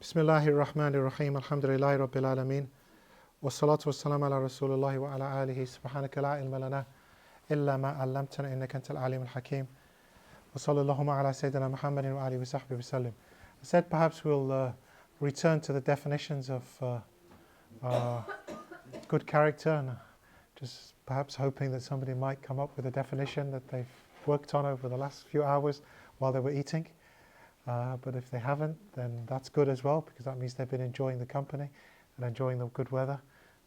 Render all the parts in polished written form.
Bismillahir Rahmanir Rahim. Alhamdulillahi Rabbil Alameen. Wassalatu wassalamu ala Rasulillahi wa ala alihi. Subhanaka la ilma lana illa ma 'allamtana innaka antal alimul hakim. Wa sallallahu ala Sayyidina Muhammadin wa alihi wa sahbihi wa sallim. I said perhaps we'll return to the definitions of good character, and just perhaps hoping that somebody might come up with a definition that they've worked on over the last few hours while they were eating. But if they haven't, then that's good as well, because that means they've been enjoying the company and enjoying the good weather,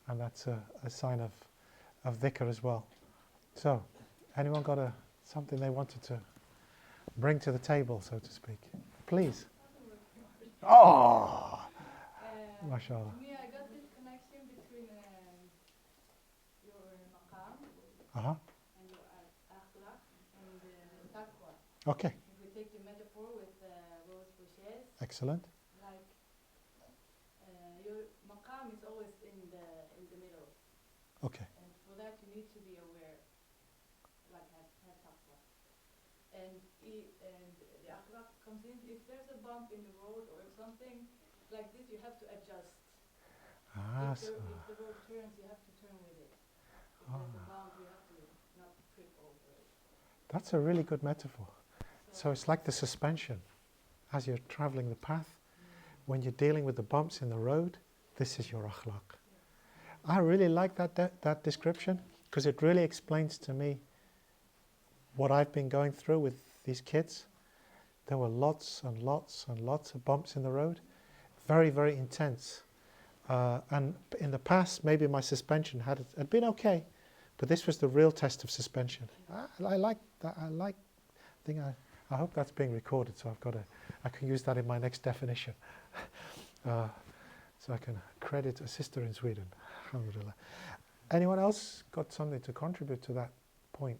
and that's a sign of dhikr as well. So, anyone got something they wanted to bring to the table, so to speak? Please. Oh! MashaAllah. Me, I got this connection between your maqam and your akhlaq and taqwa. Okay. If we take the metaphor with rose bushes, Excellent. like your maqam is always in the middle, Okay. and for that you need to be aware, like have taqwa. And the akhlaq comes in. If there's a bump in the road or something like this, you have to adjust. If the road turns, you have to turn with it. If there's a bump, you have to not trip over it. That's a really good metaphor. So it's like the suspension. As you're traveling the path, when you're dealing with the bumps in the road, this is your akhlaq. I really like that description, because it really explains to me what I've been going through with these kids. There were lots and lots and lots of bumps in the road. Very, very intense. And in the past, maybe my suspension had been okay, but this was the real test of suspension. I like that. I hope that's being recorded, so I can use that in my next definition. So I can credit a sister in Sweden. Alhamdulillah. Anyone else got something to contribute to that point?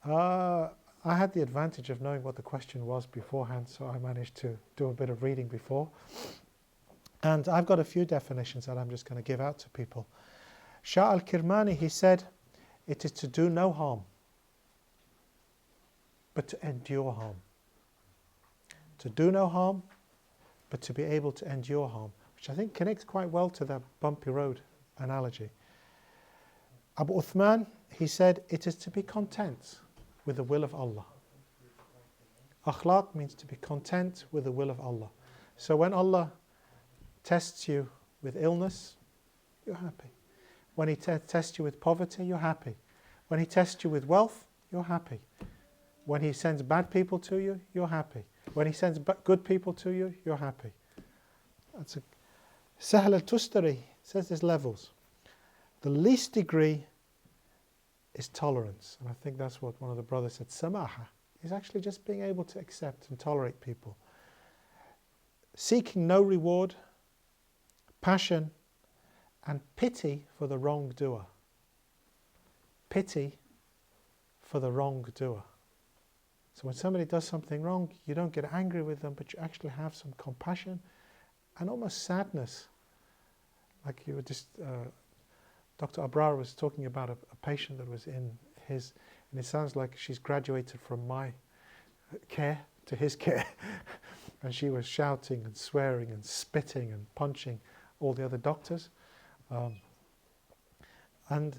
I had the advantage of knowing what the question was beforehand, so I managed to do a bit of reading before. And I've got a few definitions that I'm just going to give out to people. Shah al-Kirmani, he said, it is to do no harm, but to endure harm. To do no harm, but to be able to endure harm, which I think connects quite well to that bumpy road analogy. Abu Uthman, he said, it is to be content with the will of Allah. Akhlaq means to be content with the will of Allah. So when Allah tests you with illness, you're happy. When He tests you with poverty, you're happy. When He tests you with wealth, you're happy. When He sends bad people to you, you're happy. When He sends good people to you, you're happy. Sahl al-Tustari says there's levels. The least degree is tolerance, and I think that's what one of the brothers said. Samaha is actually just being able to accept and tolerate people. Seeking no reward, passion, and pity for the wrongdoer. Pity for the wrongdoer. So when somebody does something wrong, you don't get angry with them, but you actually have some compassion and almost sadness. Like you were just, Dr. Abrar was talking about a patient that was in his, and it sounds like she's graduated from my care to his care. And she was shouting and swearing and spitting and punching all the other doctors. And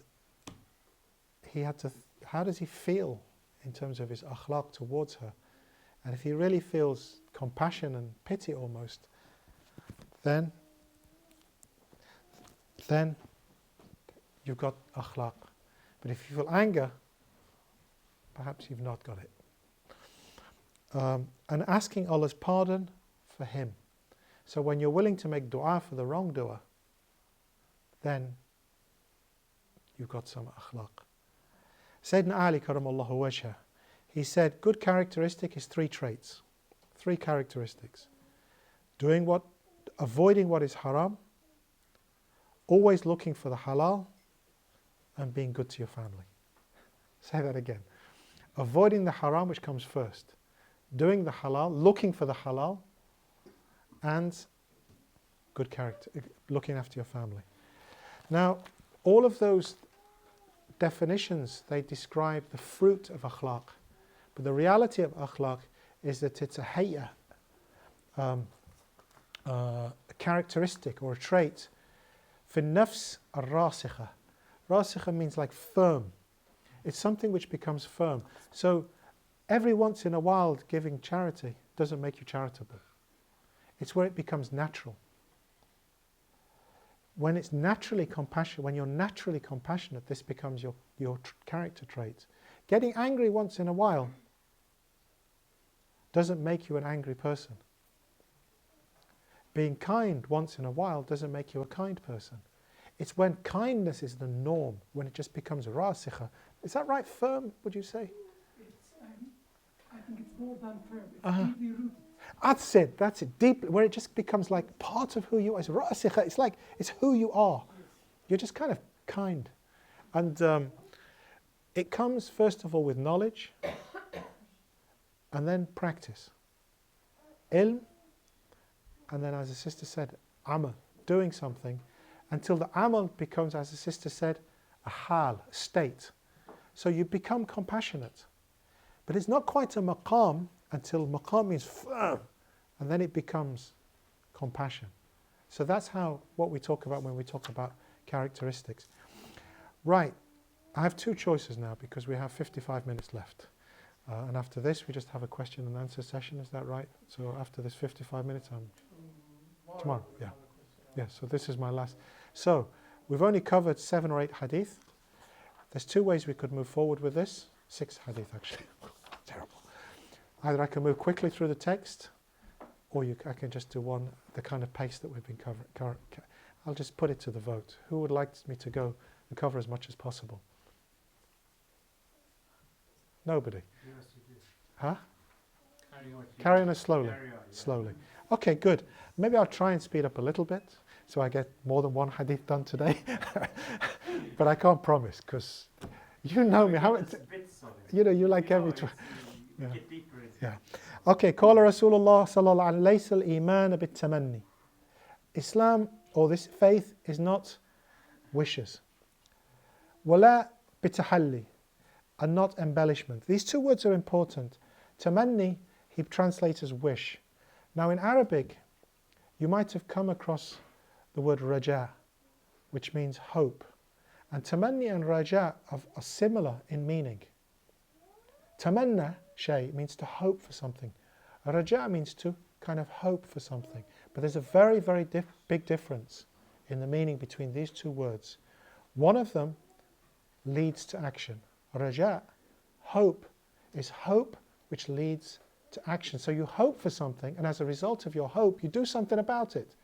he had to, how does he feel in terms of his akhlaq towards her? And if he really feels compassion and pity almost, then you've got akhlaq. But if you feel anger, perhaps you've not got it. And asking Allah's pardon for him. So when you're willing to make dua for the wrongdoer, then you've got some akhlaq. Sayyidina Ali karamallahu wajhah, he said, good characteristic is three traits. Three characteristics. Avoiding what is haram, always looking for the halal, and being good to your family. Say that again. Avoiding the haram, which comes first. Doing the halal, looking for the halal, and good character, looking after your family. Now, all of those definitions, they describe the fruit of akhlaq. But the reality of akhlaq is that it's a hayya. a characteristic or a trait. في النفس الراسخة. راسخة means like firm. It's something which becomes firm. So every once in a while giving charity doesn't make you charitable. It's where it becomes natural. When it's naturally compassionate, when you're naturally compassionate, this becomes your character trait. Getting angry once in a while doesn't make you an angry person. Being kind once in a while doesn't make you a kind person. It's when kindness is the norm, when it just becomes rasikha. Is that right, firm, would you say? I think it's more than firm. It's deeply rooted. That's it, deep, where it just becomes like part of who you are. It's rasikha, it's like, it's who you are. Yes. You're just kind of kind. And it comes, first of all, with knowledge, and then practice. Ilm, and then, as the sister said, amal, doing something, until the amal becomes, as the sister said, a hal, a state. So you become compassionate. But it's not quite a maqam until maqam means firm, and then it becomes compassion. So that's what we talk about when we talk about characteristics. Right, I have two choices now because we have 55 minutes left. And after this, we just have a question and answer session, is that right? So after this 55 minutes, tomorrow, yeah. Yeah, so this is my last. So, we've only covered 7 or 8 hadith. There's 2 ways we could move forward with this. 6 hadith, actually. Terrible. Either I can move quickly through the text, or I can just do the kind of pace that we've been covering. I'll just put it to the vote. Who would like me to go and cover as much as possible? Nobody. Yes, you do. Huh? Carry on it slowly. Carry on, yeah. Slowly. Okay, good. Maybe I'll try and speed up a little bit so I get more than 1 hadith done today. But I can't promise because you know me. You like every... We get deeper into Yeah. Okay, قال رسول الله صلى الله عليه ليس الإيمان بالتمني. Islam, or this faith, is not wishes. ولا بتحلي, and not embellishment. These 2 words are important. Tamanni, he translates as wish. Now in Arabic, you might have come across the word raja, which means hope. And tamanni and raja are similar in meaning. Tamanna, shay, means to hope for something. Raja means to kind of hope for something. But there's a very, very big difference in the meaning between these 2 words. One of them leads to action. Raja, hope, is hope which leads to action. So you hope for something, and as a result of your hope, you do something about it.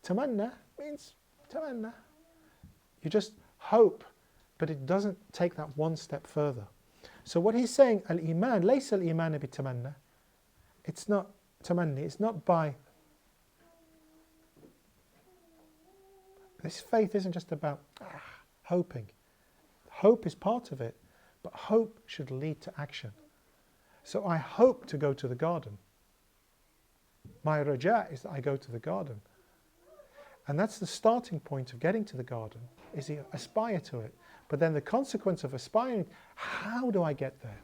Tamanna means tamanna. You just hope, but it doesn't take that 1 step further. So what he's saying, al-iman, laysa al-iman bi-tamanna. It's not tamanni, it's not by... This faith isn't just about hoping. Hope is part of it, but hope should lead to action. So I hope to go to the garden. My raja is that I go to the garden. And that's the starting point of getting to the garden, is you aspire to it. But then the consequence of aspiring, how do I get there?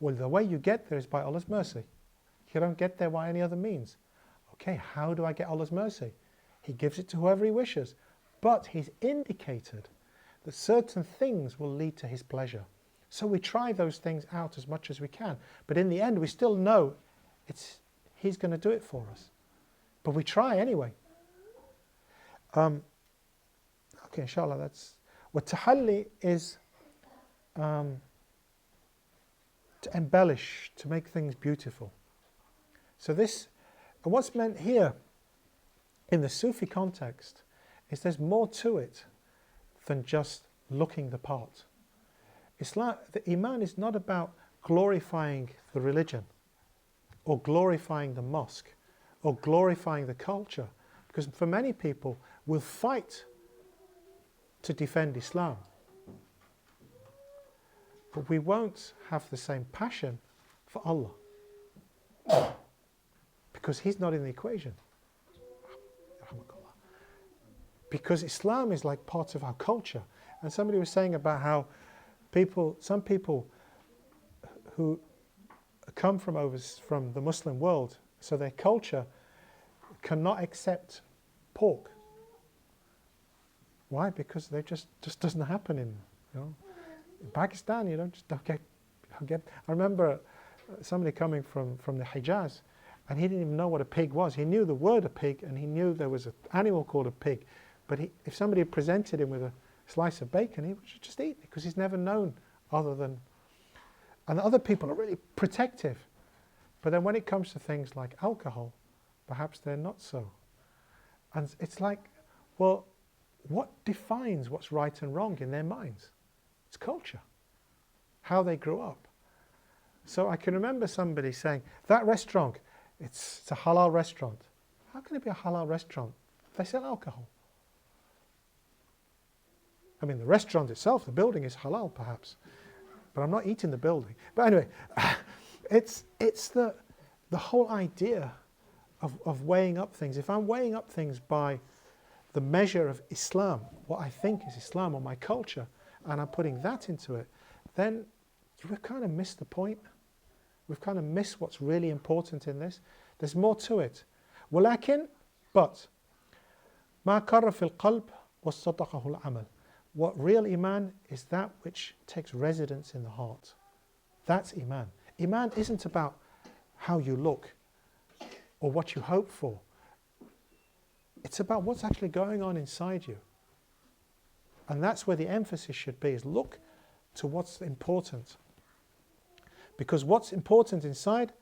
Well, the way you get there is by Allah's mercy. You don't get there by any other means. Okay, how do I get Allah's mercy? He gives it to whoever He wishes. But He's indicated that certain things will lead to His pleasure. So we try those things out as much as we can. But in the end, we still know He's going to do it for us. But we try anyway. Okay, inshallah, that's... What tahalli is to embellish, to make things beautiful. So this, and what's meant here in the Sufi context is there's more to it than just looking the part. Islam, the Iman is not about glorifying the religion or glorifying the mosque or glorifying the culture, because for many people will fight to defend Islam, but we won't have the same passion for Allah because He's not in the equation. Because Islam is like part of our culture. And somebody was saying about how some people who come from the Muslim world, So their culture cannot accept pork. Why? Because they just doesn't happen in Pakistan. You don't get. I remember somebody coming from the Hijaz, and he didn't even know what a pig was. He knew the word a pig, and he knew there was an animal called a pig. But if somebody presented him with a slice of bacon, he would just eat it because he's never known other than. And other people are really protective. But then when it comes to things like alcohol, perhaps they're not so. And it's like, well, what defines what's right and wrong in their minds? It's culture, how they grew up. So I can remember somebody saying, that restaurant, it's a halal restaurant. How can it be a halal restaurant? They sell alcohol. I mean, the restaurant itself, the building is halal perhaps, but I'm not eating the building. But anyway, it's the whole idea of weighing up things. If I'm weighing up things by the measure of Islam, what I think is Islam or my culture, and I'm putting that into it, then we've kind of missed the point. We've kind of missed what's really important in this. There's more to it. ولكن, but ما قر في القلب وصدقه العمل. What real iman is that which takes residence in the heart. That's iman. Iman isn't about how you look or what you hope for. It's about what's actually going on inside you. And that's where the emphasis should be, is look to what's important. Because what's important inside,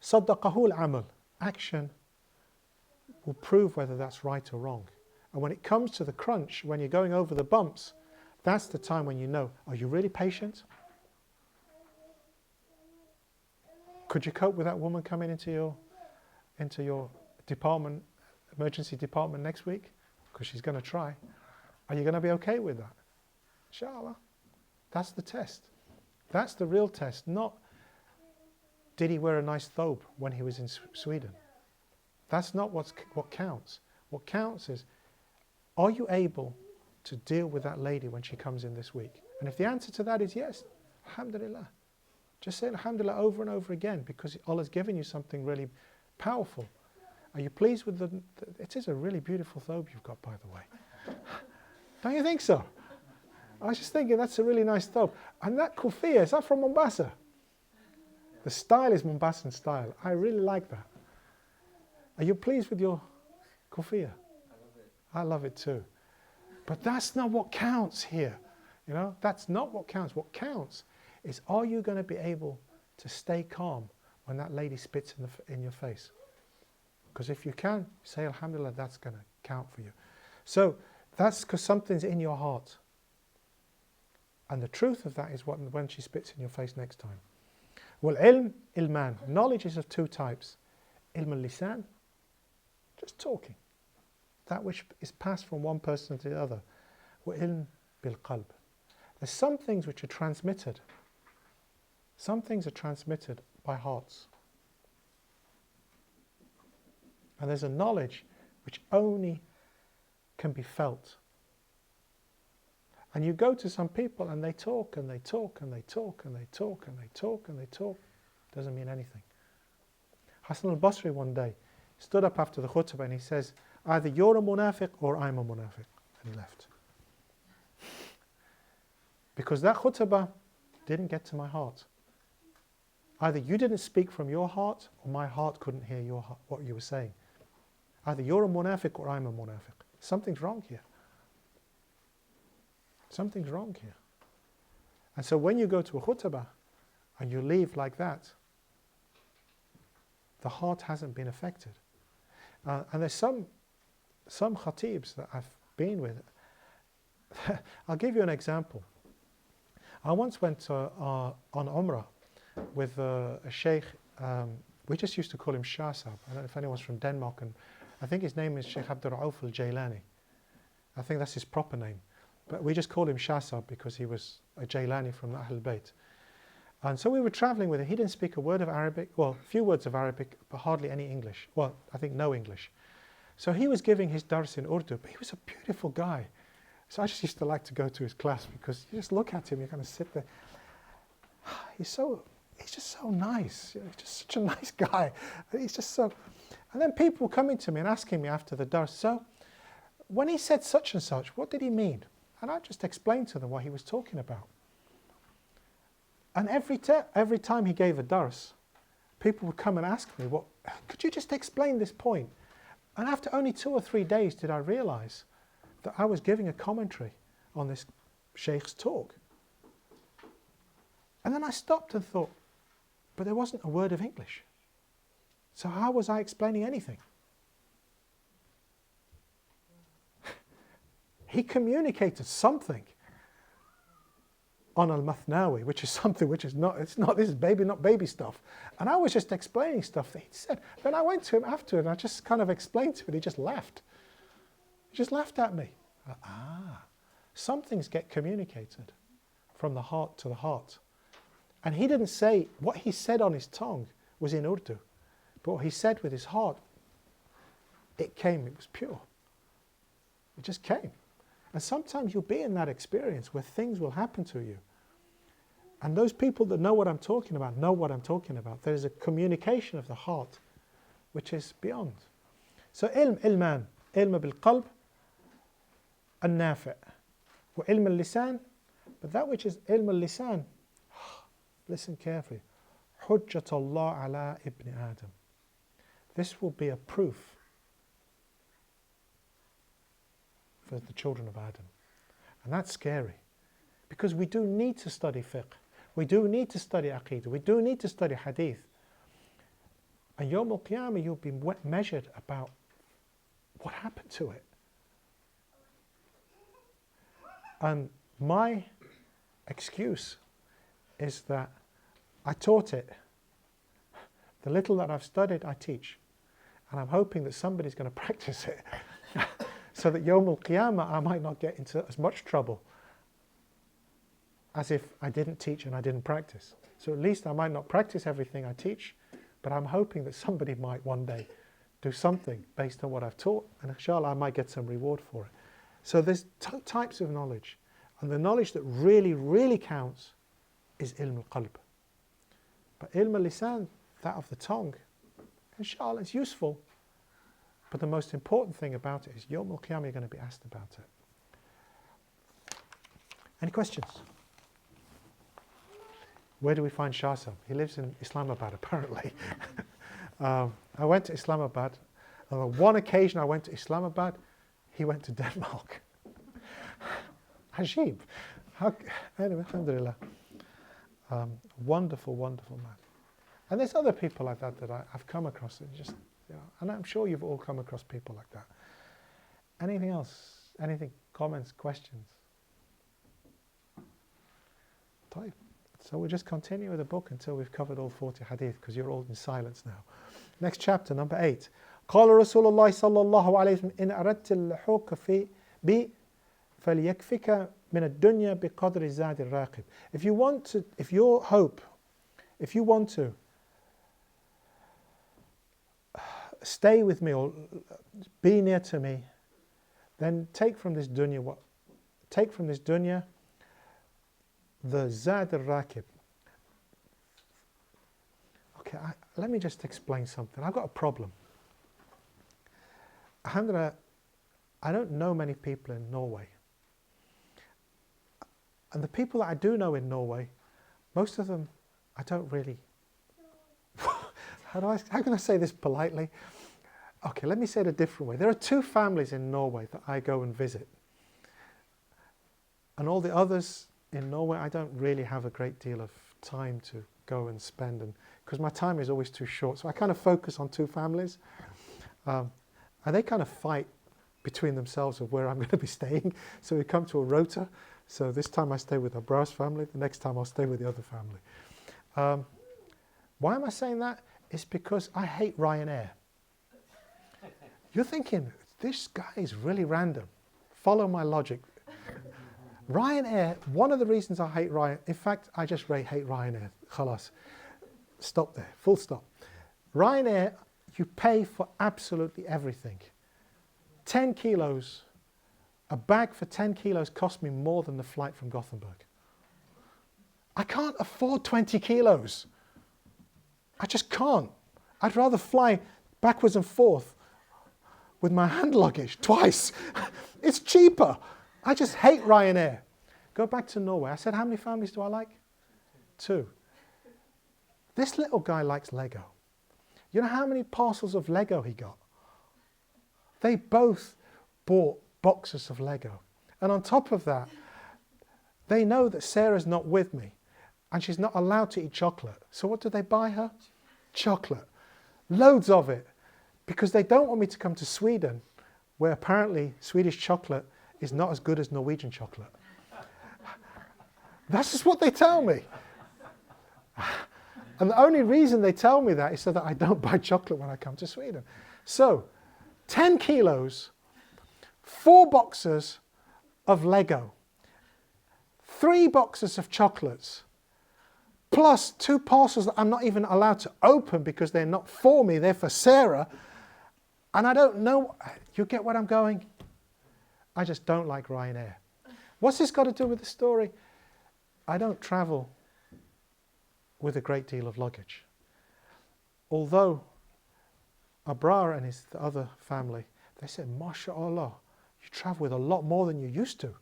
صدقه العمل, action will prove whether that's right or wrong. And when it comes to the crunch, when you're going over the bumps, that's the time when you know, are you really patient? Could you cope with that woman coming into your department, emergency department next week? Because she's going to try. Are you going to be okay with that? Inshallah. That's the test. That's the real test, not did he wear a nice thobe when he was in Sweden. That's not what counts. What counts is, are you able to deal with that lady when she comes in this week? And if the answer to that is yes, alhamdulillah. Just say alhamdulillah over and over again, because Allah's given you something really powerful. Are you pleased with it is a really beautiful thobe you've got, by the way. Don't you think so? I was just thinking that's a really nice thobe. And that kufiya, is that from Mombasa? The style is Mombasan style. I really like that. Are you pleased with your kufiya? I love it too. But that's not what counts here. You know, that's not what counts. What counts is, are you going to be able to stay calm when that lady spits in your face? Because if you can, say alhamdulillah, that's going to count for you. So that's because something's in your heart. And the truth of that is when she spits in your face next time. Well, ilm, ilman. Knowledge is of two types. Ilm al-lisan, just talking. That which is passed from one person to the other. Wa ilm bil-qalb. There's some things which are transmitted. Some things are transmitted by hearts. And there's a knowledge which only can be felt. And you go to some people and they talk and they talk and they talk and they talk and they talk and they talk. Doesn't mean anything. Hassan al-Basri one day stood up after the khutbah and he says, either you're a munafiq or I'm a munafiq. And he left. Because that khutbah didn't get to my heart. Either you didn't speak from your heart or my heart couldn't hear what you were saying. Either you're a munafiq or I'm a munafiq. Something's wrong here. Something's wrong here. And so when you go to a khutbah and you leave like that, the heart hasn't been affected. And there's some khatibs that I've been with. I'll give you an example. I once went on Umrah with a Shaykh, we just used to call him Shahsab. I don't know if anyone's from Denmark, and I think his name is Shaykh Abdalaziz. I think that's his proper name. But we just called him Shahsab because he was a Jailani from Ahl Bayt. And so we were traveling with him. He didn't speak a word of Arabic, well, a few words of Arabic, but hardly any English. Well, I think no English. So he was giving his dars in Urdu, but he was a beautiful guy. So I just used to like to go to his class because you just look at him, you kind of sit there. He's so he's just so nice. You know, he's just such a nice guy. He's just so... And then people were coming to me and asking me after the dars, so when he said such and such, what did he mean? And I just explained to them what he was talking about. And every time he gave a dars, people would come and ask me, "What? Could you just explain this point?" And after only 2 or 3 days did I realize that I was giving a commentary on this sheikh's talk. And then I stopped and thought, but there wasn't a word of English. So how was I explaining anything? He communicated something on al-Mathnawi, which is something which is not, this is not baby stuff. And I was just explaining stuff that he'd said. Then I went to him after and I just kind of explained to him, he just laughed. He just laughed at me. Some things get communicated from the heart to the heart. And he didn't say, what he said on his tongue was in Urdu. But what he said with his heart, it came, it was pure. It just came. And sometimes you'll be in that experience where things will happen to you. And those people that know what I'm talking about, know what I'm talking about. There is a communication of the heart which is beyond. So ilman, ilm bil-qalb, al-nafi' wa ilm al-lisan, but that which is ilm al-lisan, listen carefully, hujjatullah ala ibn Adam. This will be a proof for the children of Adam. And that's scary. Because we do need to study fiqh. We do need to study aqeedah. We do need to study hadith. And Yawm al-Qiyamah, you'll be measured about what happened to it. And my excuse is that I taught it. The little that I've studied, I teach. And I'm hoping that somebody's going to practice it. So that Yawm al-Qiyamah, I might not get into as much trouble as if I didn't teach and I didn't practice. So at least I might not practice everything I teach, but I'm hoping that somebody might one day do something based on what I've taught, and inshallah I might get some reward for it. So there's types of knowledge, and the knowledge that really, really counts is ilm al-qalb. But ilm al-lisan, that of the tongue, inshallah is useful. But the most important thing about it is Yawm al-Qiyamah, you're going to be asked about it. Any questions? Where do we find Shah Sahib? He lives in Islamabad, apparently. I went to Islamabad. On one occasion I went to Islamabad, he went to Denmark. Ajib. Anyway, alhamdulillah. Wonderful, wonderful man. And there's other people like that I've come across. And I'm sure you've all come across people like that. Anything else? Anything? Comments? Questions? Type. So we'll just continue with the book until we've covered all 40 hadith, because you're all in silence now. Next chapter, number 8. قال رسول الله صلى الله عليه وسلم إن أردت اللحوق في بي فليكفك من الدنيا بقدر زاد الراقب. If you want to stay with me or be near to me, then take from this dunya the zad al-rakib. Okay, let me just explain something. I've got a problem. Alhamdulillah, I don't know many people in Norway. And the people that I do know in Norway, most of them, I don't really... How can I say this politely? Okay, let me say it a different way. There are 2 families in Norway that I go and visit. And all the others in Norway, I don't really have a great deal of time to go and spend, because my time is always too short. So I kind of focus on 2 families. And they kind of fight between themselves of where I'm going to be staying. So we come to a rota. So this time I stay with Abra's family. The next time I'll stay with the other family. Why am I saying that? It's because I hate Ryanair. You're thinking, this guy is really random. Follow my logic. Ryanair, one of the reasons I hate Ryanair, in fact, I just hate Ryanair. Khalas. Stop there. Full stop. Ryanair, you pay for absolutely everything. 10 kilos, a bag for 10 kilos cost me more than the flight from Gothenburg. I can't afford 20 kilos. I just can't. I'd rather fly backwards and forth with my hand luggage twice. It's cheaper. I just hate Ryanair. Go back to Norway. I said, how many families do I like? 2. This little guy likes Lego. You know how many parcels of Lego he got? They both bought boxes of Lego. And on top of that, they know that Sarah's not with me and she's not allowed to eat chocolate. So what do they buy her? Chocolate. Loads of it. Because they don't want me to come to Sweden, where apparently Swedish chocolate is not as good as Norwegian chocolate. That's just what they tell me. And the only reason they tell me that is so that I don't buy chocolate when I come to Sweden. So, 10 kilos, 4 boxes of Lego, 3 boxes of chocolates, plus 2 parcels that I'm not even allowed to open because they're not for me, they're for Sarah. And I don't know, you get what I'm going? I just don't like Ryanair. What's this got to do with the story? I don't travel with a great deal of luggage. Although Abrar and his other family, they said, MashaAllah, you travel with a lot more than you used to.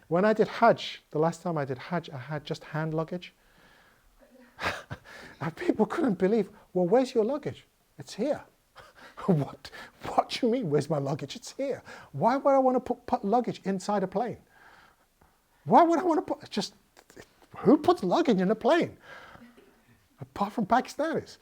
When I did Hajj, the last time I did Hajj, I had just hand luggage. And people couldn't believe, well, where's your luggage? It's here. What do you mean, where's my luggage? It's here. Why would I want to put luggage inside a plane? Why would I want to put, just, who puts luggage in a plane? Apart from Pakistanis.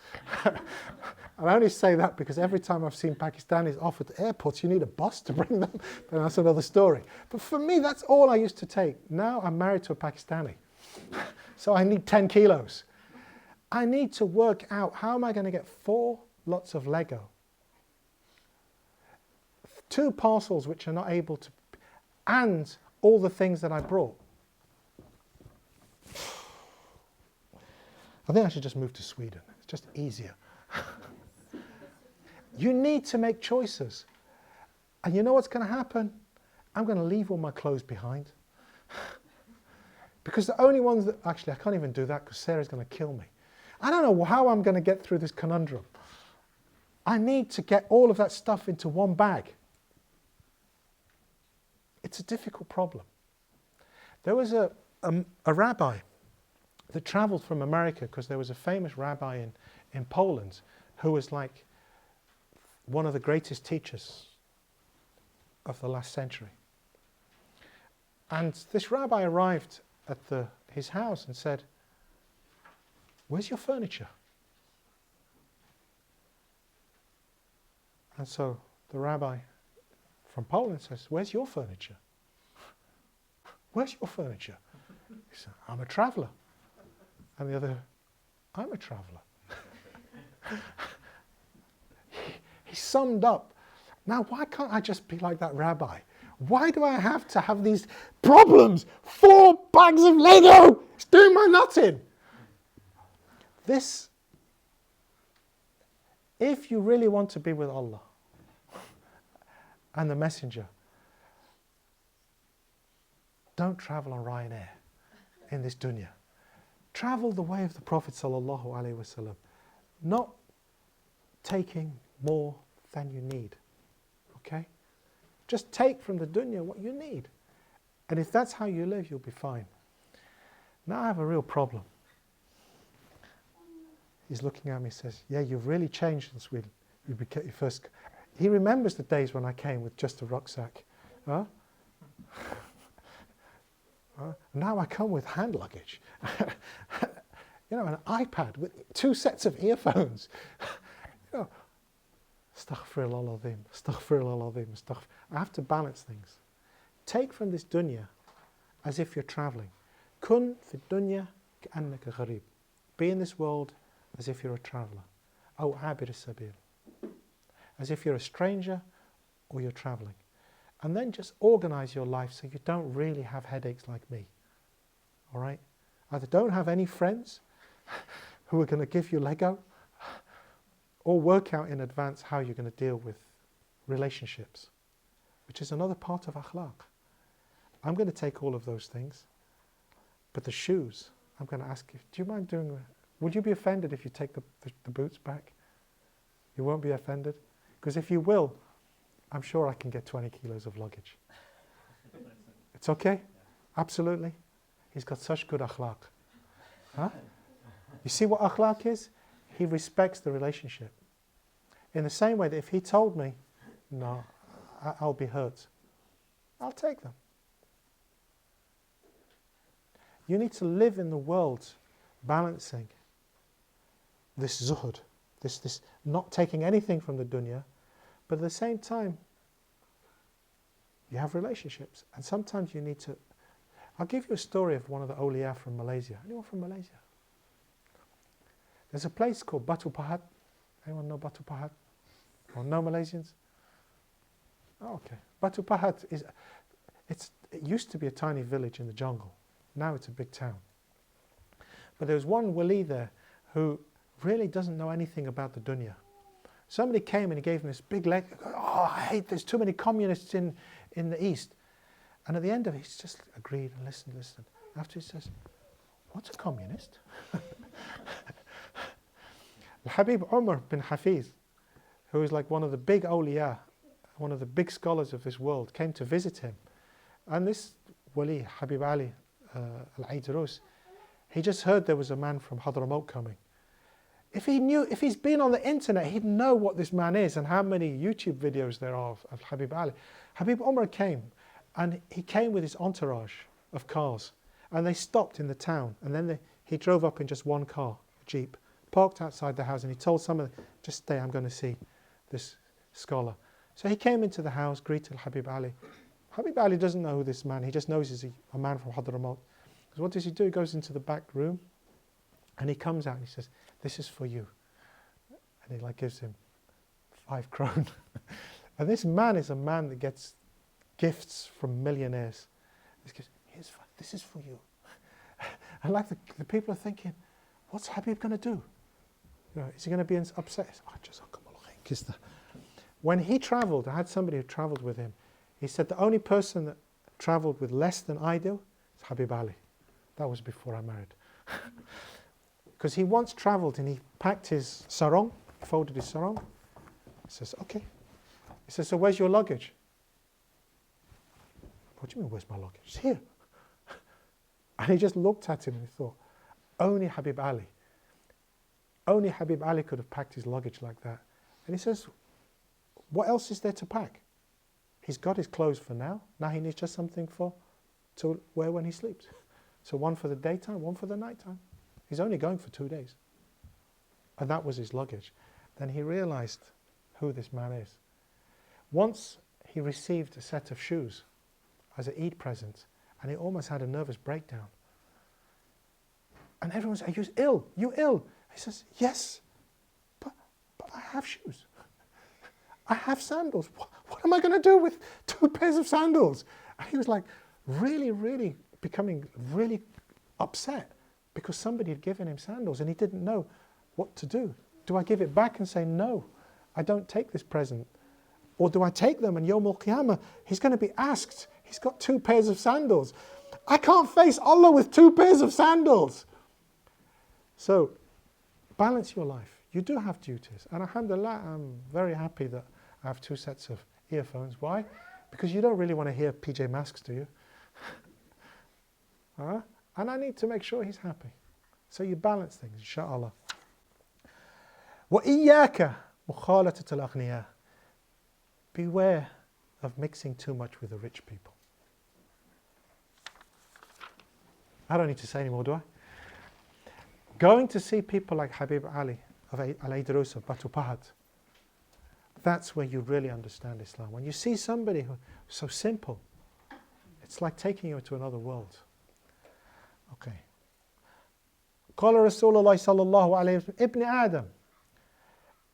I only say that because every time I've seen Pakistanis off at airports, you need a bus to bring them. But that's another story. But for me, that's all I used to take. Now I'm married to a Pakistani. So I need 10 kilos. I need to work out, how am I going to get 4 lots of Lego? 2 parcels which are not able to, and all the things that I brought. I think I should just move to Sweden. It's just easier. You need to make choices. And you know what's going to happen? I'm going to leave all my clothes behind. Because the only ones that, actually I can't even do that because Sarah's going to kill me. I don't know how I'm going to get through this conundrum. I need to get all of that stuff into one bag. It's a difficult problem. There was a rabbi that traveled from America because there was a famous rabbi in Poland who was like one of the greatest teachers of the last century. And this rabbi arrived at his house and said, "Where's your furniture?" And so the rabbi from Poland says, "Where's your furniture? Where's your furniture?" He said, "I'm a traveller." And the other, "I'm a traveller." He summed up. Now, why can't I just be like that rabbi? Why do I have to have these problems? 4 bags of Lego! It's doing my nut in. This, if you really want to be with Allah and the Messenger, don't travel on Ryanair in this dunya. Travel the way of the Prophet sallallahu alaihi wasallam, not taking more than you need. Okay? Just take from the dunya what you need. And if that's how you live, you'll be fine. Now I have a real problem. He's looking at me and says, "Yeah, you've really changed in Sweden. You became your first." He remembers the days when I came with just a rucksack. Huh? Now I come with hand luggage. You know, an iPad with 2 sets of earphones. You know, astaghfirullah al-azim, astaghfirullah al-azim, I have to balance things. Take from this dunya as if you're traveling. Kun fi dunya ka'annaka gharib. Be in this world as if you're a traveller. Aw abir sabil. As if you're a stranger or you're traveling. And then just organize your life so you don't really have headaches like me. All right? Either don't have any friends who are going to give you Lego, or work out in advance how you're going to deal with relationships, which is another part of akhlaq. I'm going to take all of those things, but the shoes, I'm going to ask you, do you mind doing Would you be offended if you take the boots back? You won't be offended? Because if you will, I'm sure I can get 20 kilos of luggage. It's okay? Absolutely. He's got such good akhlaq. Huh? You see what akhlaq is? He respects the relationship. In the same way that if he told me, no, I'll be hurt, I'll take them. You need to live in the world balancing this zuhud, this not taking anything from the dunya, but at the same time, you have relationships. And sometimes you need to... I'll give you a story of one of the awliya from Malaysia. Anyone from Malaysia? There's a place called Batu Pahat. Anyone know Batu Pahat? Or no Malaysians? Oh, okay. Batu Pahat it used to be a tiny village in the jungle. Now it's a big town. But there was one wali there who really doesn't know anything about the dunya. Somebody came and he gave him this big leg. Oh, I hate there's too many communists in the East. And at the end of it, he's just agreed and listened. After he says, what's a communist? Habib Umar bin Hafiz, who is like one of the big awliya, one of the big scholars of this world, came to visit him. And this wali, Habib Ali al-Aydrus, he just heard there was a man from Hadramaut coming. If he's been on the internet, he'd know what this man is and how many YouTube videos there are of Habib Ali. Habib Umar came, and he came with his entourage of cars, and they stopped in the town, and then he drove up in just one car, a Jeep, parked outside the house, and he told some of them, just stay, I'm going to see this scholar. So he came into the house, greeted Habib Ali. Habib Ali doesn't know who this man, he just knows he's a man from Hadramaut. Because what does he do? He goes into the back room, and he comes out and he says, this is for you. And he like gives him 5 krone. And this man is a man that gets gifts from millionaires. He goes, this is for you. And like the people are thinking, what's Habib going to do? You know, is he going to be upset? When he travelled, I had somebody who travelled with him. He said the only person that travelled with less than I do is Habib Ali. That was before I married. Because he once travelled and he packed his sarong, folded his sarong. He says, okay. He says, so where's your luggage? What do you mean, where's my luggage? It's here. And he just looked at him and he thought, only Habib Ali could have packed his luggage like that. And he says, what else is there to pack? He's got his clothes for now. Now he needs just something to wear when he sleeps. So one for the daytime, one for the nighttime. He's only going for 2 days. And that was his luggage. Then he realized who this man is. Once he received a set of shoes as an Eid present, and he almost had a nervous breakdown. And everyone said, are you ill? You ill? He says, yes, but I have shoes. I have sandals. What am I going to do with 2 pairs of sandals? And he was like really, really becoming really upset because somebody had given him sandals and he didn't know what to do. Do I give it back and say, no, I don't take this present? Or do I take them and Yawm al-Qiyamah, he's going to be asked, he's got 2 pairs of sandals. I can't face Allah with 2 pairs of sandals. So, balance your life. You do have duties. And alhamdulillah, I'm very happy that I have 2 sets of earphones. Why? Because you don't really want to hear PJ Masks, do you? And I need to make sure he's happy. So you balance things, inshaAllah. وَإِيَّاكَ مُخَالَطَةَ الْأَغْنِيَاءِ. Beware of mixing too much with the rich people. I don't need to say anymore, do I? Going to see people like Habib Ali of Al-Aydrus of Batu Pahat, that's where you really understand Islam. When you see somebody who's so simple, it's like taking you to another world. Okay. قال رسول الله صلى الله عليه وسلم ابن آدم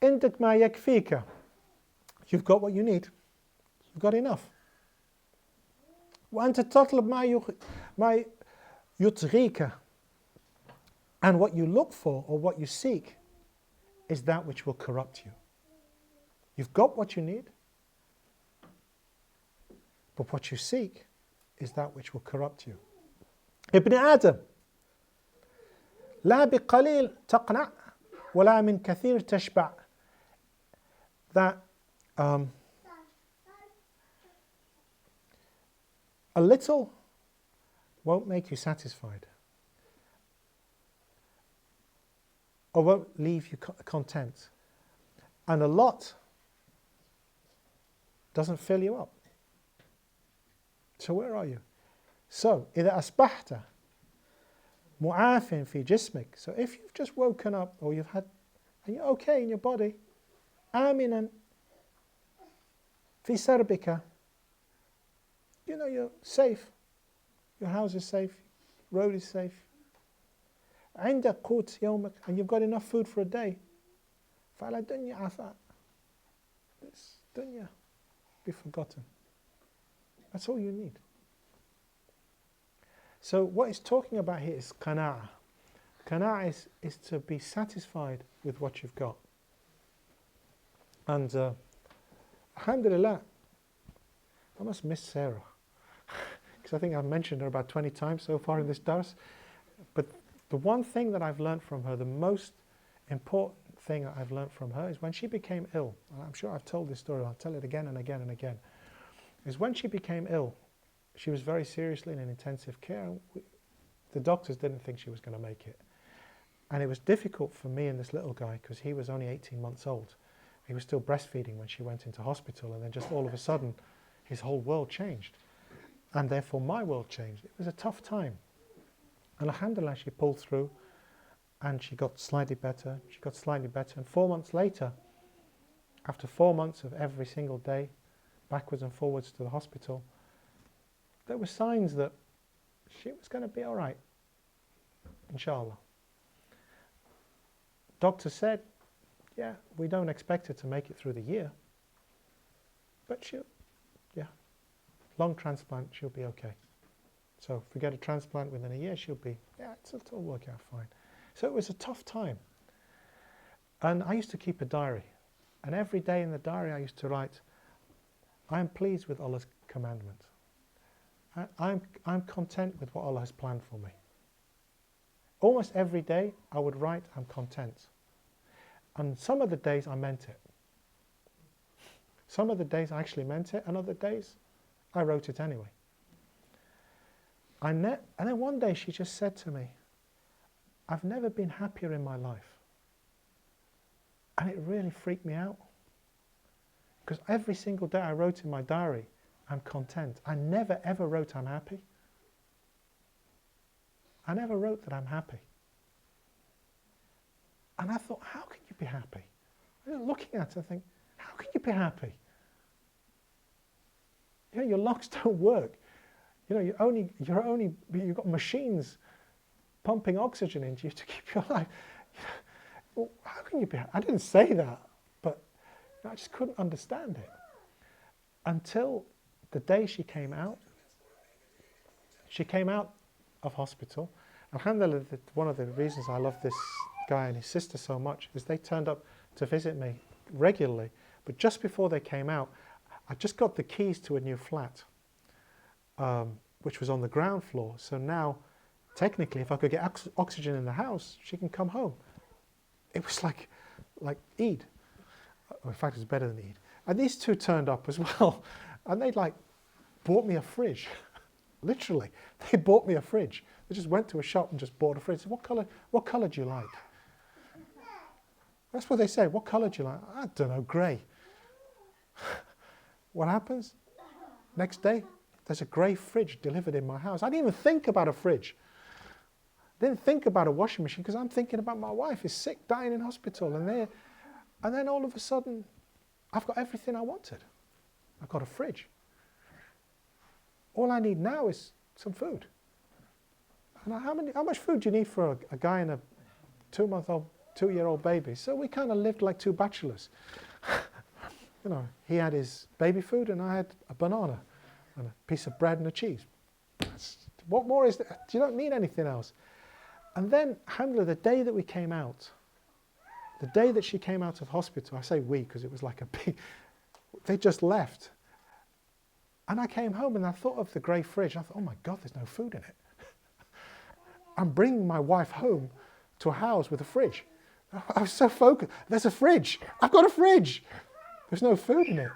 عندك ما يكفيك. You've got what you need. You've got enough. وأنت تطلب ما يطغيك. And what you look for or what you seek is that which will corrupt you. You've got what you need, but what you seek is that which will corrupt you. Ibn Adam, لا بقليل تقنع ولا من كثير تشبع. That a little won't make you satisfied, or won't leave you content, and a lot doesn't fill you up. So where are you? So إذا أصبحت معاف في جسمك. So if you've just woken up, or you've had, and you're okay in your body, آمنا في سربك, you know you're safe, your house is safe, road is safe, عندك قوت يومك, and you've got enough food for a day, فعلى الدنيا عفاء. This dunya be forgotten. That's all you need. So what it's talking about here is qana'ah. Qana'ah is to be satisfied with what you've got. And alhamdulillah, I must miss Sarah, because I think I've mentioned her about 20 times so far in this dars. But the one thing that I've learned from her, the most important thing I've learned from her, is when she became ill, and I'm sure I've told this story, I'll tell it again and again and again, is when she became ill, she was very seriously in an intensive care. The doctors didn't think she was going to make it. And it was difficult for me and this little guy, because he was only 18 months old. He was still breastfeeding when she went into hospital, and then just all of a sudden, his whole world changed. And therefore my world changed. It was a tough time. And alhamdulillah, she pulled through, and she got slightly better. She got slightly better. And 4 months later, after 4 months of every single day, backwards and forwards to the hospital, there were signs that she was going to be all right, inshallah. Doctor said, yeah, we don't expect her to make it through the year, but she'll, yeah, lung transplant, she'll be okay. So if we get a transplant within a year, she'll be, yeah, it'll work out fine. So it was a tough time. And I used to keep a diary. And every day in the diary I used to write, I am pleased with Allah's commandment. I'm content with what Allah has planned for me. Almost every day I would write, I'm content. And some of the days I meant it. Some of the days I actually meant it, and other days I wrote it anyway. And then one day she just said to me, I've never been happier in my life. And it really freaked me out. Because every single day I wrote in my diary, I'm content. I never ever wrote I'm happy. I never wrote that I'm happy. And I thought, how can you be happy? I was looking at it, I think, how can you be happy? You know, your lungs don't work. You know, you've got machines pumping oxygen into you to keep you alive. Well, how can you be happy? I didn't say that, but I just couldn't understand it. Until the day she came out. She came out of hospital. Alhamdulillah, one of the reasons I love this guy and his sister so much is they turned up to visit me regularly. But just before they came out, I just got the keys to a new flat, which was on the ground floor. So now, technically, if I could get oxygen in the house, she can come home. It was like Eid. In fact, it was better than Eid. And these two turned up as well. And they bought me a fridge. Literally, they bought me a fridge. They just went to a shop and just bought a fridge. Said, what colour do you like? That's what they say. What colour do you like? I don't know, grey. What happens? Next day, there's a grey fridge delivered in my house. I didn't even think about a fridge. I didn't think about a washing machine because I'm thinking about my wife who's sick, dying in hospital. And then all of a sudden, I've got everything I wanted. I've got a fridge. All I need now is some food. And how much food do you need for a guy and a 2-year-old baby? So we kind of lived like two bachelors. You know, he had his baby food and I had a banana and a piece of bread and a cheese. What more is there? You don't need anything else. And then, alhamdulillah, the day that we came out, the day that she came out of hospital, I say we because it was like a big, they just left. And I came home and I thought of the grey fridge. I thought, oh my God, there's no food in it. I'm bringing my wife home to a house with a fridge. I was so focused. There's a fridge. I've got a fridge. There's no food in it.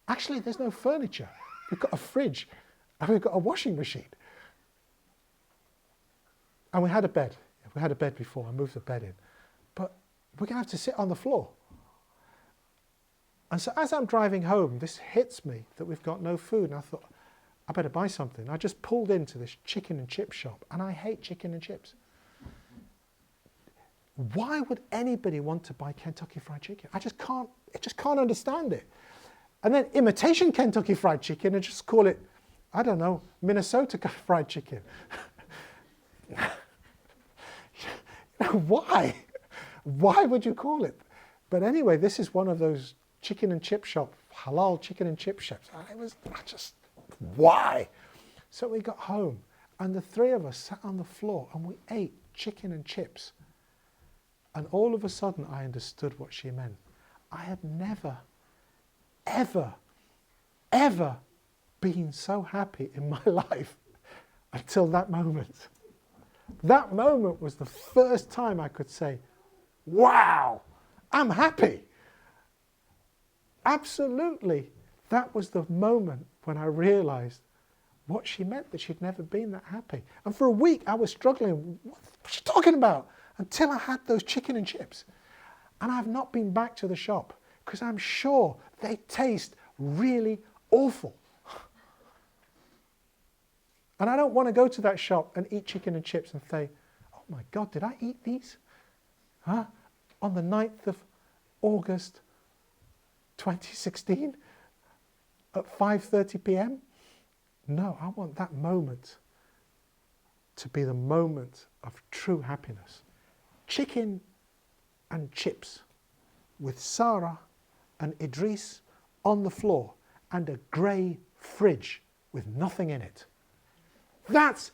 Actually, there's no furniture. We've got a fridge and we've got a washing machine. And we had a bed. We had a bed before. I moved the bed in. But we're going to have to sit on the floor. And so as I'm driving home, this hits me that we've got no food. And I thought, I better buy something. I just pulled into this chicken and chip shop. And I hate chicken and chips. Why would anybody want to buy Kentucky Fried Chicken? I just can't understand it. And then imitation Kentucky Fried Chicken and just call it, I don't know, Minnesota Fried Chicken. Why? Why would you call it? But anyway, this is one of those chicken and chip shop, halal chicken and chip shops. Why? So we got home and the three of us sat on the floor and we ate chicken and chips. And all of a sudden I understood what she meant. I had never, ever, ever been so happy in my life until that moment. That moment was the first time I could say, wow, I'm happy. Absolutely. That was the moment when I realized what she meant, that she'd never been that happy. And for a week I was struggling. What's she talking about? Until I had those chicken and chips. And I've not been back to the shop because I'm sure they taste really awful. And I don't want to go to that shop and eat chicken and chips and say, oh my God, did I eat these? Huh? On the 9th of August 2016 at 5:30 p.m? No, I want that moment to be the moment of true happiness. Chicken and chips with Sarah and Idris on the floor and a grey fridge with nothing in it. That's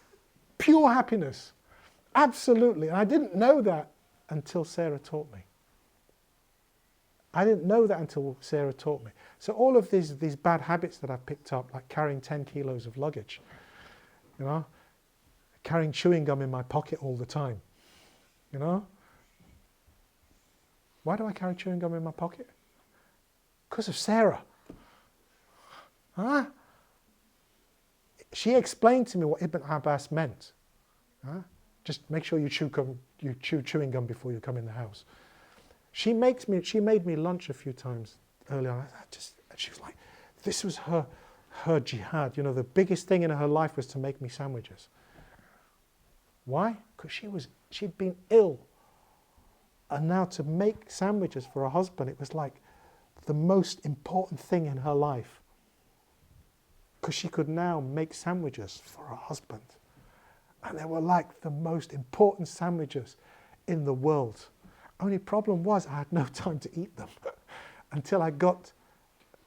pure happiness. Absolutely. And I didn't know that until Sarah taught me. I didn't know that until Sarah taught me. So all of these bad habits that I've picked up, like carrying 10 kilos of luggage, you know, carrying chewing gum in my pocket all the time, you know. Why do I carry chewing gum in my pocket? Because of Sarah. Huh? She explained to me what Ibn Abbas meant. Huh? Just make sure you chew chewing gum before you come in the house. She made me lunch a few times early on. She was like, this was her jihad. You know, the biggest thing in her life was to make me sandwiches. Why? Because she'd been ill. And now to make sandwiches for her husband, it was like the most important thing in her life. Because she could now make sandwiches for her husband. And they were like the most important sandwiches in the world. Only problem was I had no time to eat them until I got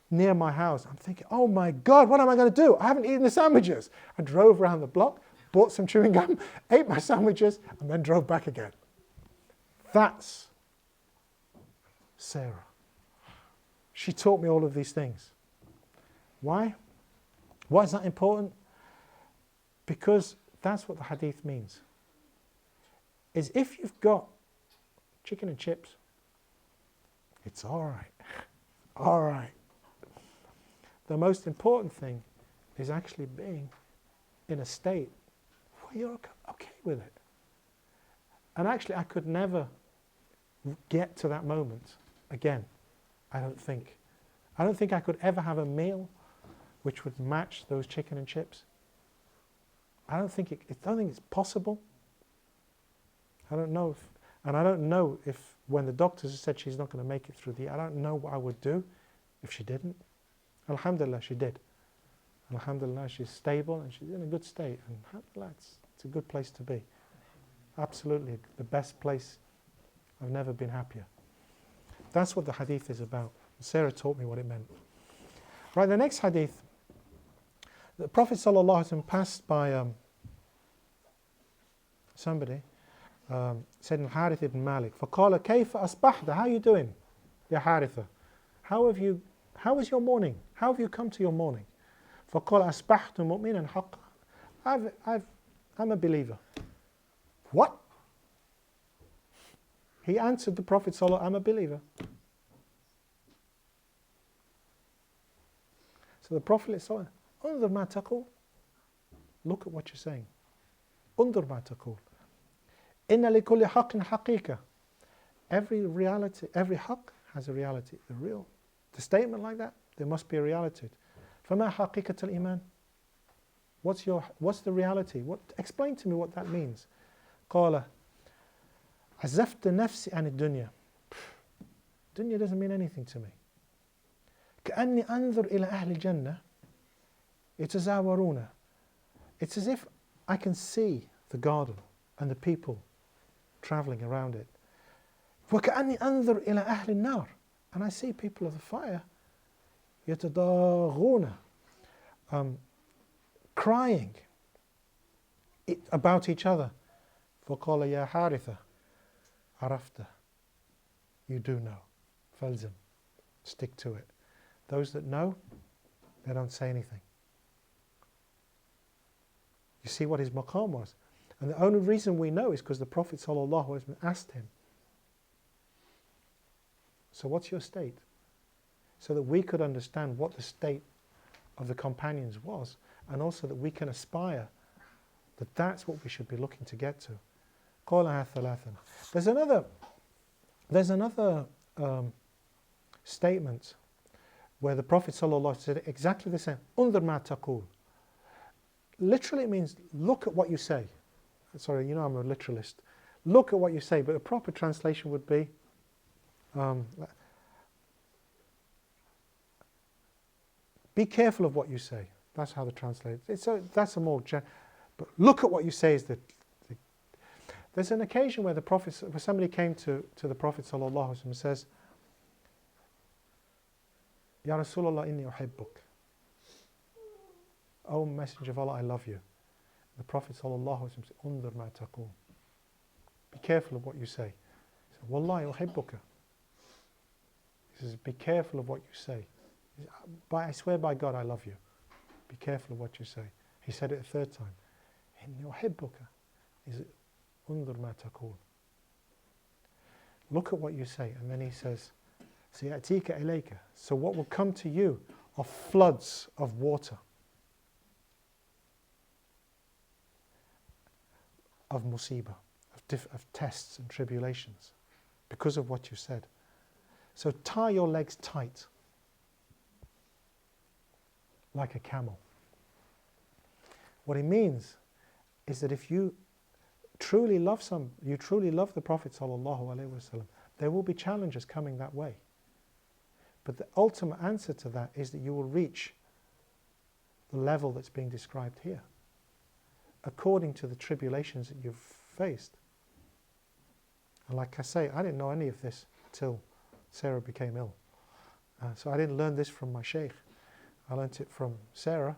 near my house. I'm thinking, oh my God, what am I going to do? I haven't eaten the sandwiches. I drove around the block, bought some chewing gum, ate my sandwiches, and then drove back again. That's Sarah. She taught me all of these things. Why? Why is that important? Because that's what the hadith means. Is if you've got chicken and chips, it's all right. All right. The most important thing is actually being in a state where you're okay with it. And actually, I could never get to that moment again, I don't think. I don't think I could ever have a meal which would match those chicken and chips. I don't think it's possible. I don't know if when the doctors said she's not going to make it through I don't know what I would do if she didn't. Alhamdulillah, she did. Alhamdulillah, she's stable and she's in a good state. And alhamdulillah, it's a good place to be. Absolutely, the best place. I've never been happier. That's what the hadith is about. Sarah taught me what it meant. Right, the next hadith. The Prophet ﷺ passed by somebody, Sayyidina Harith ibn Malik. فَقَالَ كَيْفَ أَصْبَحْتَ? How are you doing, Ya Haritha? How was your morning? How have you come to your morning? فَقَالَ أَصْبَحْتُ مُؤْمِنًا حَقًّا. I'm a believer. What? He answered the Prophet ﷺ, I'm a believer. So the Prophet ﷺ, انظر ما تقول. Look at what you're saying. انظر ما تقول. إن لكل حق حقيقة. Every reality, every haqq has a reality. The statement like that, there must be a reality. فما حقيقة الإيمان? What's the reality? Explain to me what that means. قال عزفت نفسي عن الدنيا. Dunya doesn't mean anything to me. كأني أنظر إلى أهل الجنة يتزاورون. It's as if I can see the garden and the people traveling around it. وكأني أنظر إلى أهل النار. And I see people of the fire يتضاغون, crying about each other. فقال يا حارثة عرفت. You do know. فالزم. Stick to it. Those that know, they don't say anything. You see what his maqam was. And the only reason we know is because the Prophet ﷺ asked him, so what's your state? So that we could understand what the state of the companions was, and also that we can aspire that that's what we should be looking to get to. There's another statement where the Prophet ﷺ said exactly the same. انظر ما تقول. Literally it means look at what you say. Sorry, you know I'm a literalist. Look at what you say, but a proper translation would be be careful of what you say. That's how the translate. That's a more but look at what you say is there's an occasion where where somebody came to the Prophet ﷺ and says, Ya Rasulullah inni uhibbuk. O Messenger of Allah, I love you. The Prophet ﷺ said, Undur ma taqul. Be careful of what you say. He said, Wallahi uhibbuka. He says, be careful of what you say. He said, I swear by God, I love you. Be careful of what you say. He said it a third time. Inni uhibbuka. He said, Undur ma taqul. Look at what you say. And then he says, Siyatika ilayka. So what will come to you are floods of water, of musibah, of tests and tribulations, because of what you said. So tie your legs tight, like a camel. What it means is that if you truly love you truly love the Prophet ﷺ, there will be challenges coming that way. But the ultimate answer to that is that you will reach the level that's being described here, according to the tribulations that you've faced. And like I say, I didn't know any of this till Sarah became ill. So I didn't learn this from my Shaykh. I learnt it from Sarah,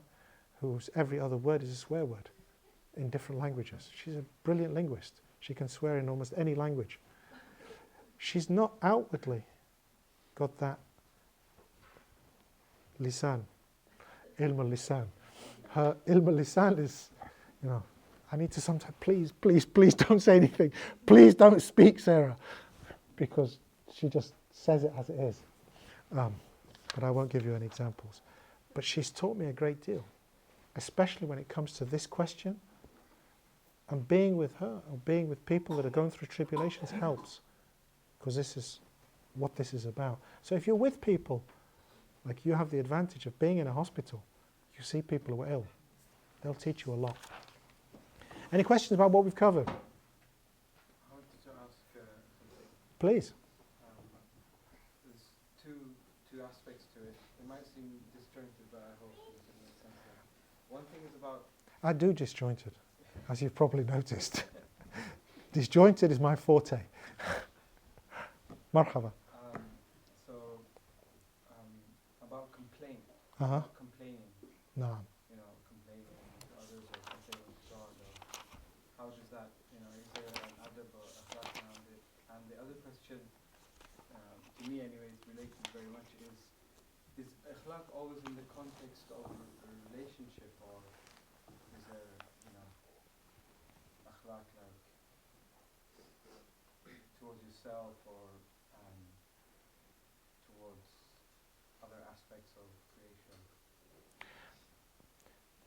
whose every other word is a swear word in different languages. She's a brilliant linguist. She can swear in almost any language. She's not outwardly got that lisan, ilm al-lisan. Her ilm al-lisan is, I need to sometimes, please don't say anything. Please don't speak, Sarah. Because she just says it as it is. But I won't give you any examples. But she's taught me a great deal, especially when it comes to this question. And being with her, or being with people that are going through tribulations helps. Because this is what this is about. So if you're with people, like you have the advantage of being in a hospital, you see people who are ill. They'll teach you a lot. Any questions about what we've covered? I wanted to ask something. Please. There's two aspects to it. It might seem disjointed, but I hope it makes sense. One thing is about... I do disjointed, as you've probably noticed. Disjointed is my forte. Marhaba. About complaint. Uh-huh. Complaining. No. Complaining to others or complaining to God. Or how does that, is there an adab or a class around it? And the other question, to me anyways, related very much is akhlaq always in the context of a relationship, or is there, akhlaq like towards yourself or towards other aspects of creation?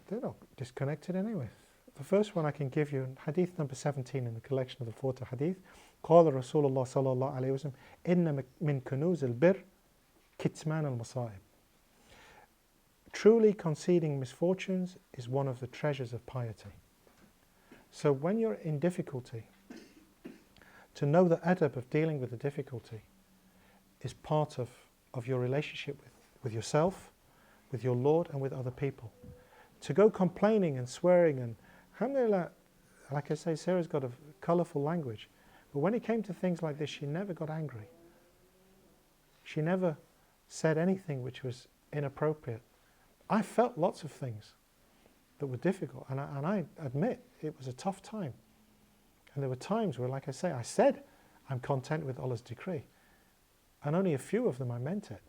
They're not disconnected anyway. The first one I can give you, Hadith number 17 in the collection of the 40 Hadith. قال رسول الله صلى الله عليه وسلم إن من كنوز البر كتمان المصائب. Truly conceding misfortunes is one of the treasures of piety. So when you're in difficulty, to know the adab of dealing with the difficulty is part of your relationship with yourself, with your Lord, and with other people. To go complaining and swearing and, alhamdulillah, like I say, Sarah's got a colourful language. But when it came to things like this, she never got angry. She never said anything which was inappropriate. I felt lots of things that were difficult, and I admit it was a tough time. And there were times where, like I say, I said I'm content with Allah's decree, and only a few of them I meant it.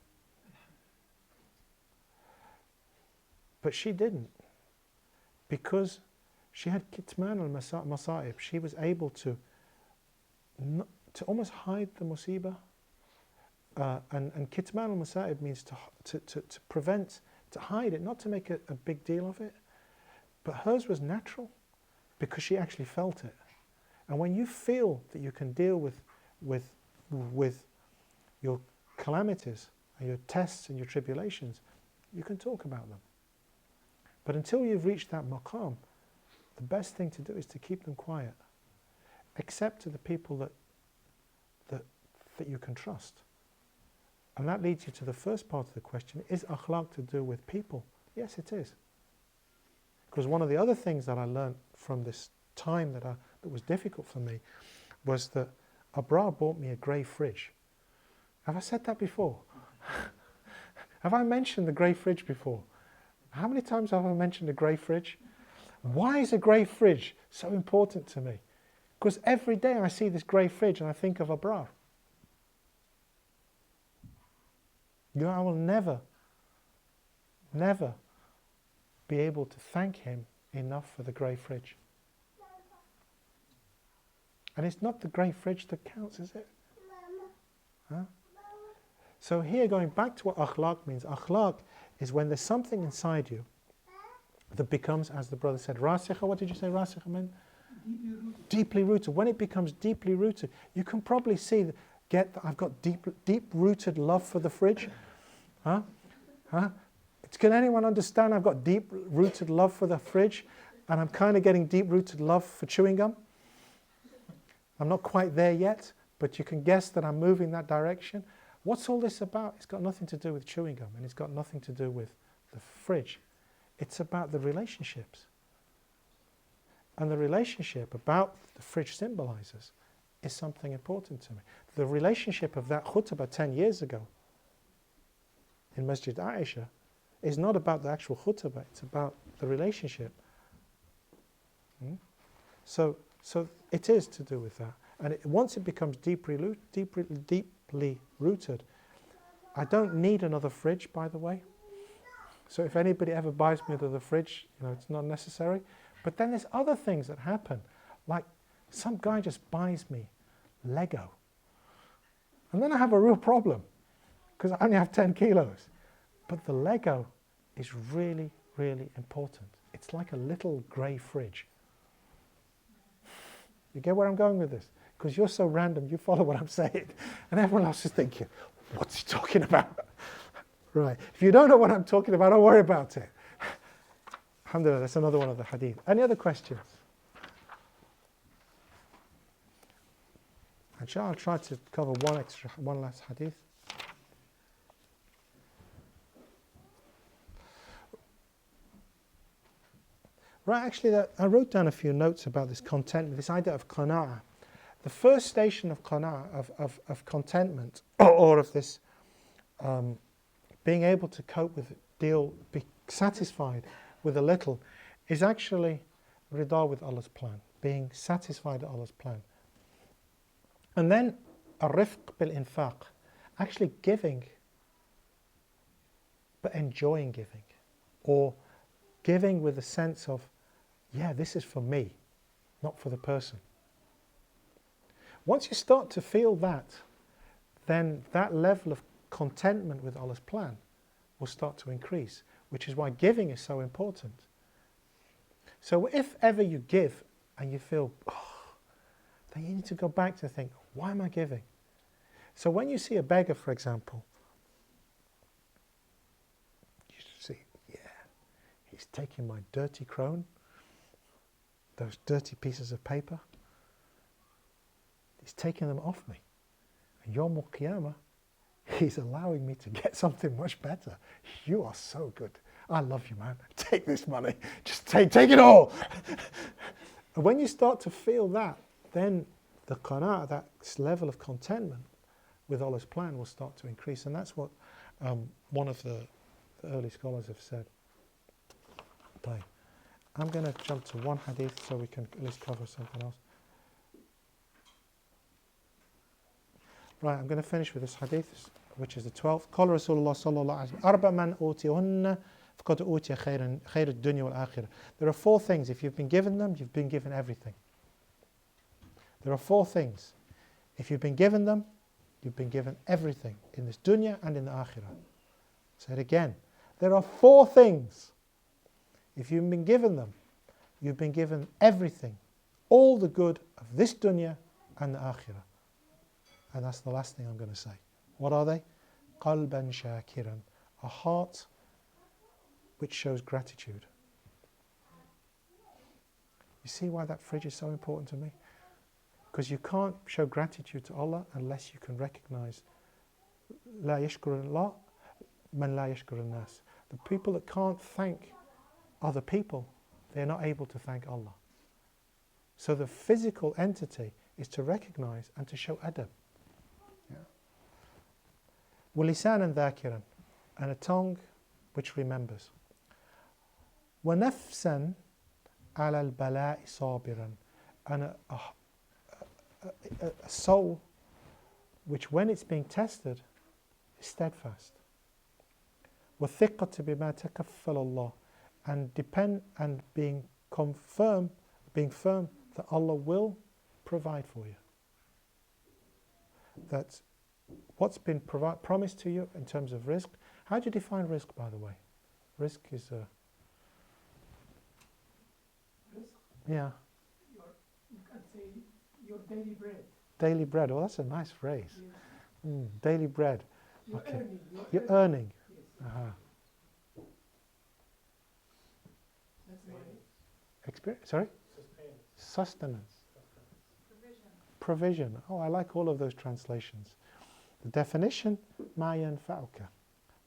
But she didn't, because she had kitman al-masa'ib. She was able to almost hide the musibah. And kitman al-masa'ib means to prevent, to hide it, not to make a big deal of it. But hers was natural, because she actually felt it. And when you feel that you can deal with your calamities and your tests and your tribulations, you can talk about them. But until you've reached that maqam, the best thing to do is to keep them quiet, except to the people that you can trust. And that leads you to the first part of the question: is akhlaq to do with people? Yes, it is. Because one of the other things that I learned from this time that was difficult for me was that Abrar bought me a grey fridge. Have I said that before? Have I mentioned the grey fridge before? How many times have I mentioned a grey fridge? Why is a grey fridge so important to me? Because every day I see this grey fridge and I think of Abrar. I will never be able to thank him enough for the grey fridge. And it's not the grey fridge that counts, is it? Huh? So here, going back to what akhlaq means, akhlaq is when there's something inside you that becomes, as the brother said, rasikha. What did you say rasikha meant? Deeply rooted. Deeply rooted. When it becomes deeply rooted, you can probably see, I've got deep-rooted love for the fridge. Huh? Can anyone understand I've got deep-rooted love for the fridge, and I'm kind of getting deep-rooted love for chewing gum? I'm not quite there yet, but you can guess that I'm moving that direction. What's all this about? It's got nothing to do with chewing gum, and it's got nothing to do with the fridge. It's about the relationships. And the relationship about the fridge symbolizes is something important to me. The relationship of that khutbah 10 years ago in Masjid Aisha is not about the actual khutbah, it's about the relationship. So it is to do with that. And once it becomes deeply rooted, I don't need another fridge, by the way. So if anybody ever buys me another fridge, it's not necessary. But then there's other things that happen. Like some guy just buys me Lego. And then I have a real problem, because I only have 10 kilos. But the Lego is really, really important. It's like a little grey fridge. You get where I'm going with this? Because you're so random, you follow what I'm saying. And everyone else is thinking, what's he talking about? Right. If you don't know what I'm talking about, don't worry about it. Alhamdulillah, that's another one of the hadith. Any other questions? Inshallah, I'll try to cover one last hadith. Right, actually, I wrote down a few notes about this contentment, this idea of qana'ah. The first station of qana'ah, of contentment, or of this being able to cope with it, be satisfied with a little, is actually rida with Allah's plan, being satisfied with Allah's plan. And then ar-rifq bil-infaq, actually giving, but enjoying giving, or giving with a sense of, yeah, this is for me, not for the person. Once you start to feel that, then that level of contentment with Allah's plan will start to increase, which is why giving is so important. So if ever you give and you feel, then you need to go back to think, why am I giving? So when you see a beggar, for example, you see, yeah, he's taking my dirty krone, those dirty pieces of paper, he's taking them off me. And Yawm al-Qiyamah, he's allowing me to get something much better. You are so good. I love you, man. Take this money. Just take it all. And when you start to feel that, then the qana'ah, that level of contentment with Allah's plan will start to increase. And that's what one of the early scholars have said. Play. I'm going to jump to one hadith so we can at least cover something else. Right, I'm going to finish with this hadith, which is the 12th. قال رسول الله صلى الله عليه وسلم أربع من أوتيهن فقد أوتي خير الدنيا والآخرة. There are four things. If you've been given them, you've been given everything. There are four things. If you've been given them, you've been given everything in this dunya and in the akhirah. Say it again. There are four things. If you've been given them, you've been given everything. All the good of this dunya and the akhirah. And that's the last thing I'm going to say. What are they? قَلْبًا شَاكِرًا. A heart which shows gratitude. You see why that fridge is so important to me? Because you can't show gratitude to Allah unless you can recognize لا يشكر الله من لا يشكر الناس. The people that can't thank other people, they're not able to thank Allah. So the physical entity is to recognize and to show adab. وَلِسَانًا ذَاكِرًا. And a tongue which remembers. وَنَفْسًا عَلَى الْبَلَاءِ صَابِرًا. And a soul which when it's being tested is steadfast. وَثِقَّةِ بِمَا تَكَفَّلَ اللَّهِ. And being firm that Allah will provide for you. That what's been promised to you in terms of rizq. How do you define rizq, by the way? Rizq is Risk, yeah, you can say your daily bread. daily bread. Oh, that's a nice phrase. Yes. Daily bread. You're Okay. earning. You're earning. Yes. That's my Experience. Sorry? Sustenance. Provision. Oh, I like all of those translations. The definition, مَا يَنْفَعُكَ.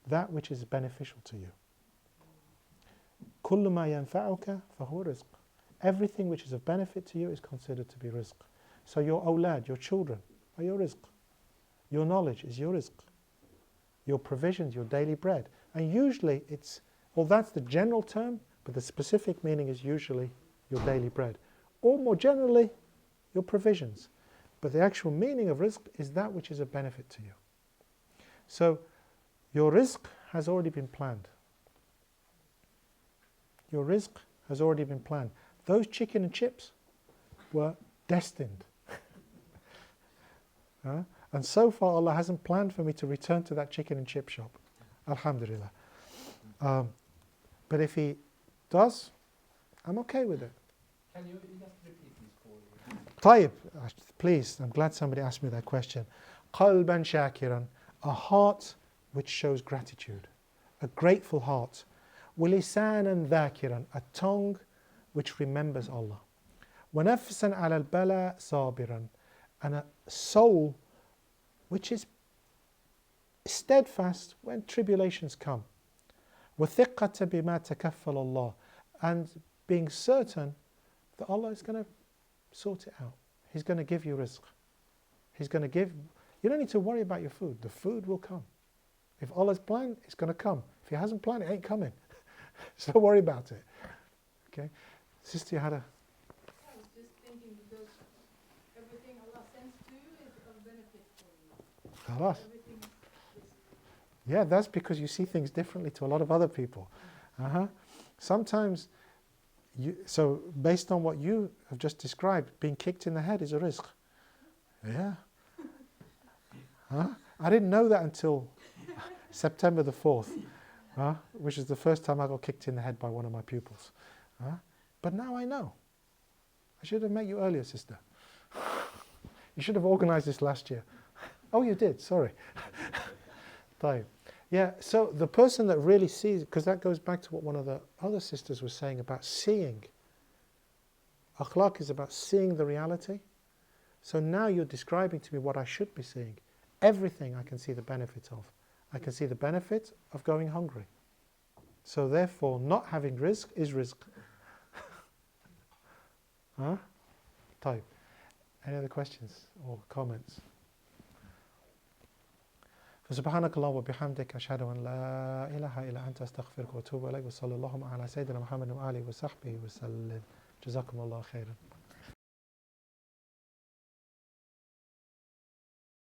That which is beneficial to you. كُلُّ مَا يَنْفَعُكَ فَهُوَ رِزْقٌ. Everything which is of benefit to you is considered to be rizq. So your awlad, your children, are your rizq. Your knowledge is your rizq. Your provisions, your daily bread. And usually it's, well, that's the general term, but the specific meaning is usually your daily bread. Or more generally, your provisions. But the actual meaning of rizq is that which is of benefit to you. So your rizq has already been planned. Your rizq has already been planned. Those chicken and chips were destined. And so far Allah hasn't planned for me to return to that chicken and chip shop. Alhamdulillah. But if He does, I'm okay with it. Can you just repeat these four? طيب, please, I'm glad somebody asked me that question. قَلْبًا شَاكِرًا. A heart which shows gratitude. A grateful heart. وَلِسَانًا ذَاكِرًا. A tongue which remembers Allah. وَنَفْسًا عَلَى الْبَلَاءِ صَابِرًا. And a soul which is steadfast when tribulations come. وَثِقَّةَ بِمَا تَكَفَّلَ اللَّهِ. And being certain that Allah is going to sort it out. He's going to give you rizq. He's going to give. You don't need to worry about your food. The food will come. If Allah's planned, it's going to come. If He hasn't planned, it ain't coming. So don't worry about it. Okay? Sister, you had a... I was just thinking because everything Allah sends to you is of benefit for you. Khalas. Everything is Yeah, that's because you see things differently to a lot of other people. Sometimes, so based on what you have just described, being kicked in the head is a rizq. Yeah. Huh? I didn't know that until September the 4th, which is the first time I got kicked in the head by one of my pupils. But now I know. I should have met you earlier, sister. You should have organized this last year. Oh, you did, sorry. Yeah, so the person that really sees, because that goes back to what one of the other sisters was saying about seeing. Akhlaq is about seeing the reality. So now you're describing to me what I should be seeing. Everything I can see the benefit of. I can see the benefit of going hungry. So therefore, not having rizq is rizq. Type. Any other questions or comments? فسبحانك اللهم وبحمدك أشهد أن لا إله إلا أنت أستغفرك وأتوب إليك وصلى الله على سيدنا محمد وآله وصحبه وسلم جزاكم الله خيرا.